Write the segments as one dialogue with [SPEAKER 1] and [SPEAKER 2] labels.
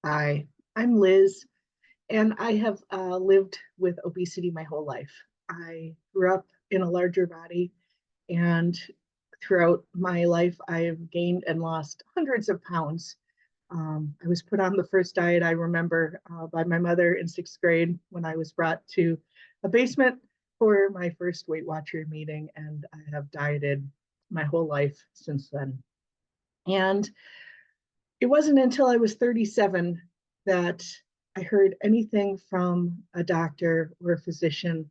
[SPEAKER 1] Hi, I'm Liz, and I have lived with obesity my whole life. I grew up in a larger body, and throughout my life, I've gained and lost hundreds of pounds. I was put on the first diet I remember by my mother in sixth grade when I was brought to a basement for my first Weight Watcher meeting, and I have dieted my whole life since then. And it wasn't until I was 37 that I heard anything from a doctor or a physician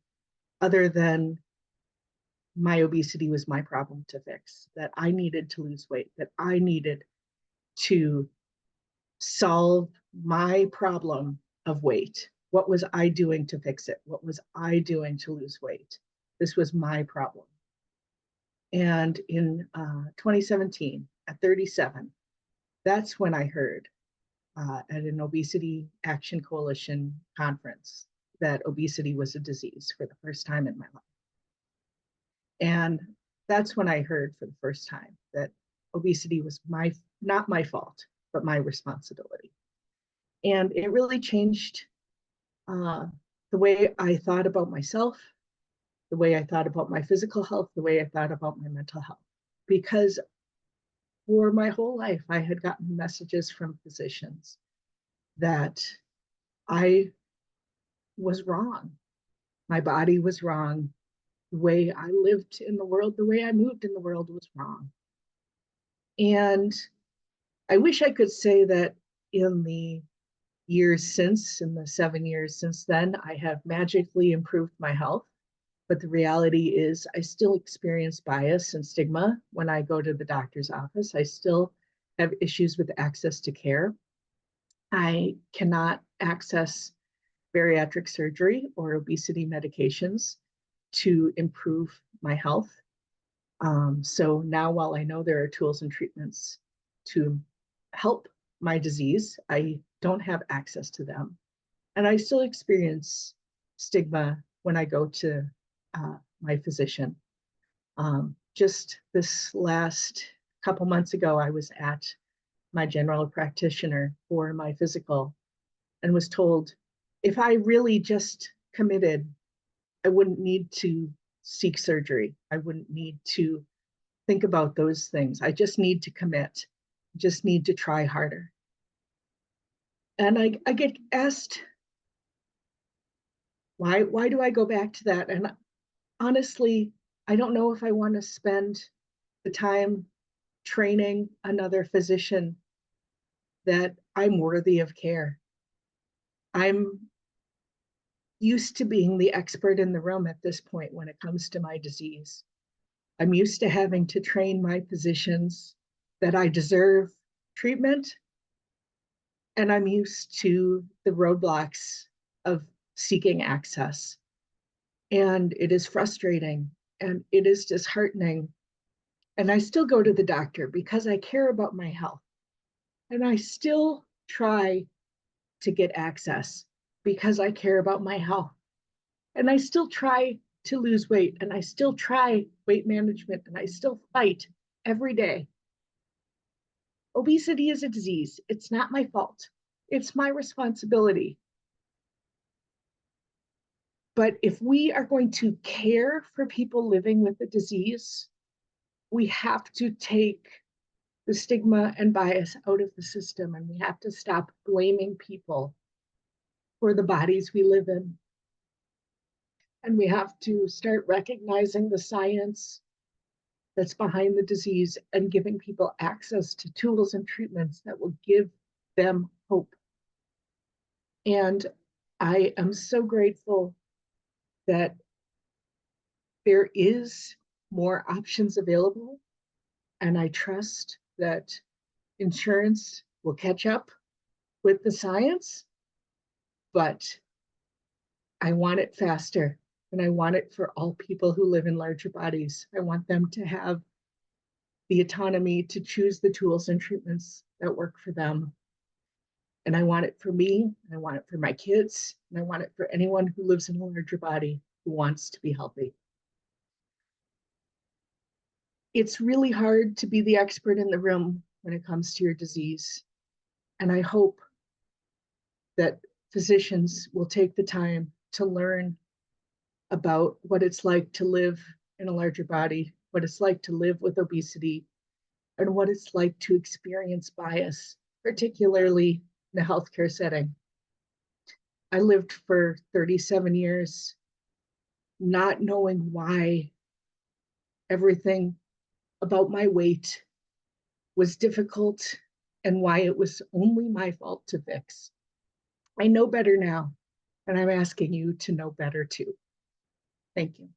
[SPEAKER 1] other than my obesity was my problem to fix, that I needed to lose weight, that I needed to solve my problem of weight. What was I doing to fix it? What was I doing to lose weight? This was my problem. And in 2017, at 37, that's when I heard at an Obesity Action Coalition conference that obesity was a disease for the first time in my life. And that's when I heard for the first time that obesity was not my fault, but my responsibility. And it really changed uh, the way I thought about myself, the way I thought about my physical health, the way I thought about my mental health. Because for my whole life, I had gotten messages from physicians that I was wrong. My body was wrong. The way I lived in the world, the way I moved in the world was wrong. And I wish I could say that in the in the 7 years since then, I have magically improved my health. But the reality is, I still experience bias and stigma when I go to the doctor's office. I still have issues with access to care. I cannot access bariatric surgery or obesity medications to improve my health. So now, while I know there are tools and treatments to help my disease, I don't have access to them. And I still experience stigma when I go to my physician. Just this last couple months ago, I was at my general practitioner for my physical and was told if I really just committed, I wouldn't need to seek surgery. I wouldn't need to think about those things. I just need to commit, just need to try harder. And I get asked, why do I go back to that? And honestly, I don't know if I want to spend the time training another physician that I'm worthy of care. I'm used to being the expert in the room at this point when it comes to my disease. I'm used to having to train my physicians that I deserve treatment, and I'm used to the roadblocks of seeking access. And it is frustrating and it is disheartening. And I still go to the doctor because I care about my health. And I still try to get access because I care about my health. And I still try to lose weight, and I still try weight management, and I still fight every day. Obesity is a disease. It's not my fault. It's my responsibility. But if we are going to care for people living with the disease, we have to take the stigma and bias out of the system, and we have to stop blaming people for the bodies we live in. And we have to start recognizing the science that's behind the disease and giving people access to tools and treatments that will give them hope. And I am so grateful that there is more options available. And I trust that insurance will catch up with the science, but I want it faster. And I want it for all people who live in larger bodies. I want them to have the autonomy to choose the tools and treatments that work for them. And I want it for me, and I want it for my kids, and I want it for anyone who lives in a larger body who wants to be healthy. It's really hard to be the expert in the room when it comes to your disease. And I hope that physicians will take the time to learn about what it's like to live in a larger body, what it's like to live with obesity, and what it's like to experience bias, particularly in a healthcare setting. I lived for 37 years not knowing why everything about my weight was difficult and why it was only my fault to fix. I know better now, and I'm asking you to know better too. Thank you.